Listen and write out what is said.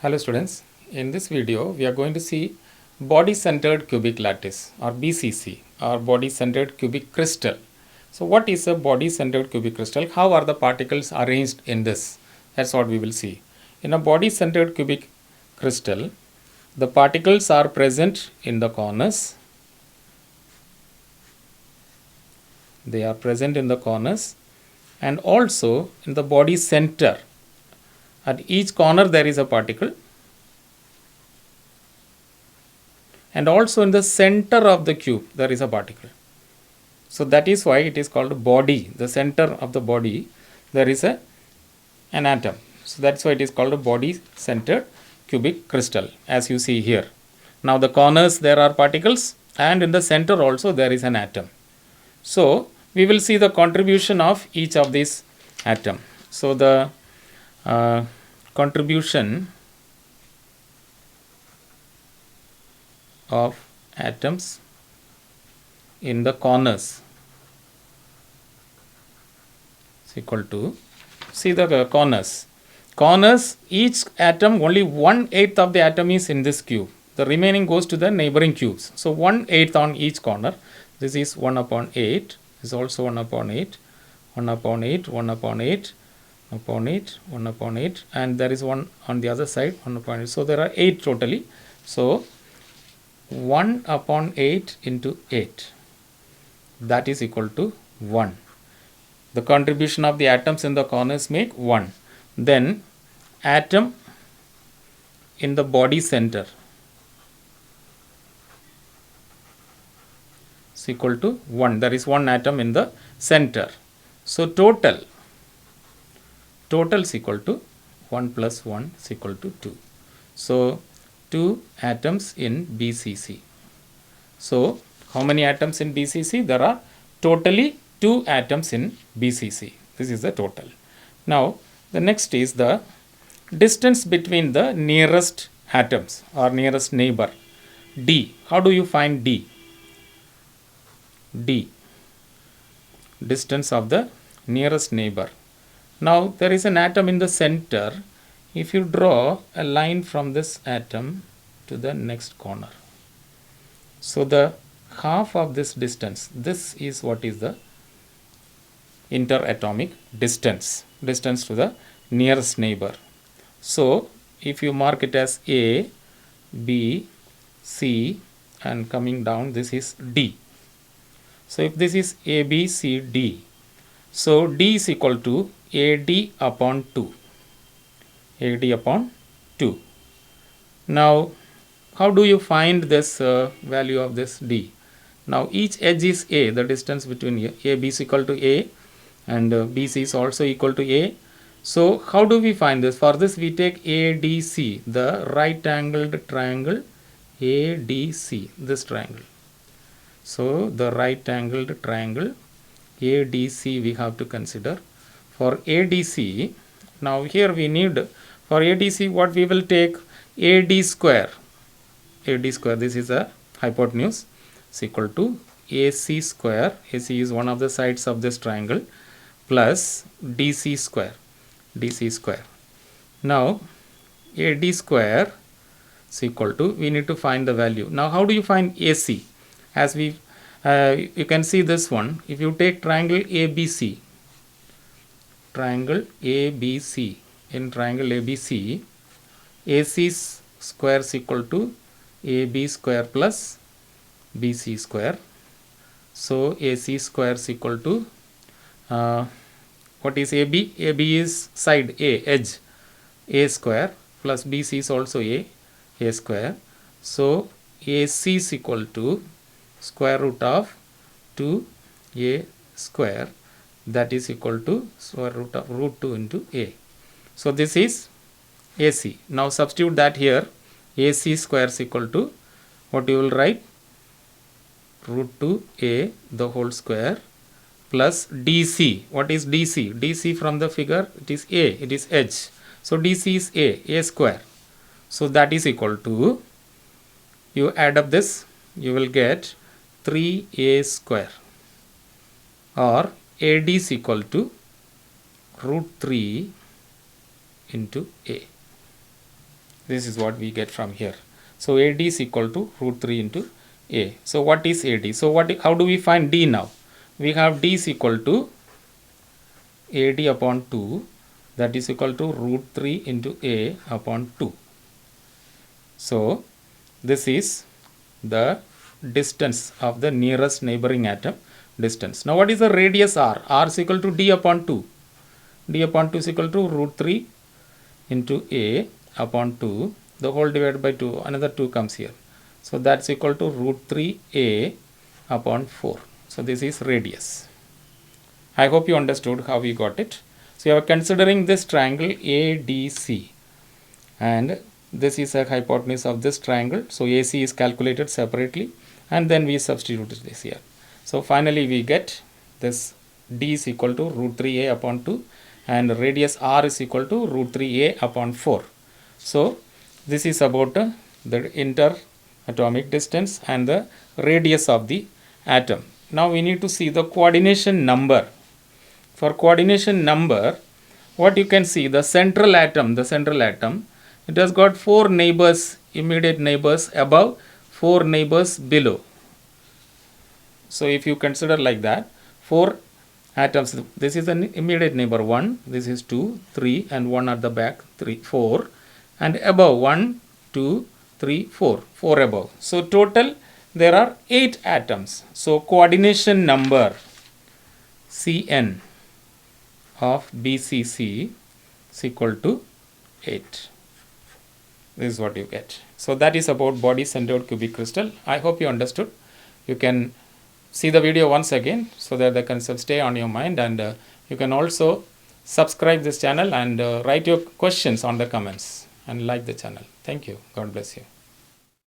Hello students, in this video we are going to see body centered cubic lattice or BCC or body centered cubic crystal. So what is a body centered cubic crystal? How are the particles arranged in this? That's what we will see. In a body centered cubic crystal, the particles are present in the corners. They are present in the corners and also in the body center. At each corner there is a particle, and also in the center of the cube there is a particle. So that is why it is called body. The center of the body there is an atom. So that's why it is called a body centered cubic crystal, as you see here. Now the corners there are particles, and in the center also there is an atom. So we will see the contribution of each of these atom. So the contribution of atoms in the corners is equal to, see the corners, each atom, only 1/8 of the atom is in this cube. The remaining goes to the neighboring cubes. So 1/8 on each corner. This is 1/8. This is also 1/8. 1/8, 1/8, 1/8, 1/8, and there is one on the other side, 1/8. So there are 8 totally. So 1/8 into 8, that is equal to 1. The contribution of the atoms in the corners make 1. Then atom in the body center is equal to 1. There is one atom in the center. So total is equal to 1 plus 1 is equal to 2. So 2 atoms in BCC. So how many atoms in BCC? There are totally 2 atoms in BCC. This is the total. Now the next is the distance between the nearest atoms or nearest neighbor, D. How do you find D? D, distance of the nearest neighbor. Now there is an atom in the center. If you draw a line from this atom to the next corner, so the half of this distance, this is what is the interatomic distance to the nearest neighbor. So if you mark it as A, B, C, and coming down, this is D. So if this is A, B, C, D, so D is equal to AD upon 2. AD upon 2. Now how do you find this value of this D? Now each edge is A, the distance between AB is equal to A, and BC is also equal to A. So how do we find this? For this we take ADC, the right angled triangle ADC, this triangle. So the right angled triangle ADC we have to consider. For ADC, now here we need, for ADC what we will take, AD square. AD square, this is a hypotenuse, is equal to AC square. AC is one of the sides of this triangle, plus DC square. DC square. Now AD square is equal to, we need to find the value. Now how do you find AC? As we you can see this one. If you take triangle ABC, in triangle ABC, AC square is equal to AB square plus BC square. So AC square is equal to what is AB? AB is side A, edge, A square, plus BC is also A square. So AC is equal to square root of 2A square, that is equal to square root of root 2 into A. So this is AC. Now substitute that here. AC square is equal to, what you will write, root 2A the whole square, plus DC. What is DC? DC from the figure, it is A, it is edge. So DC is A square. So that is equal to, you add up this, you will get 3A square, or AD is equal to root 3 into A. This is what we get from here. So AD is equal to root 3 into A. So what is AD? So how do we find D now? We have D is equal to AD upon 2, that is equal to root 3 into A upon 2. So this is the distance of the nearest neighboring atom distance. Now what is the radius R? R is equal to D upon 2. D upon 2 is equal to root 3 into A upon 2, the whole divided by 2, another 2 comes here. So that's equal to root 3A upon 4. So this is radius. I hope you understood how we got it. So you are considering this triangle ADC, and this is a hypotenuse of this triangle. So AC is calculated separately, and then we substitute this here. So finally we get this D is equal to root 3A upon 2, and radius R is equal to root 3A upon 4. So this is about the interatomic distance and the radius of the atom. Now we need to see the coordination number. For coordination number, what you can see, the central atom, it has got 4 neighbors, immediate neighbors above, 4 neighbors below. So if you consider like that, 4 atoms, this is an immediate neighbor 1, this is 2, 3, and 1 at the back, 3, 4, and above 1, 2, 3, 4, 4 above. So total there are 8 atoms. So coordination number Cn of BCC is equal to 8. This is what you get. So that is about body centered cubic crystal. I hope you understood. You can see the video once again so that the concept stay on your mind, and you can also subscribe this channel and write your questions on the comments and like the channel. Thank you. God bless you.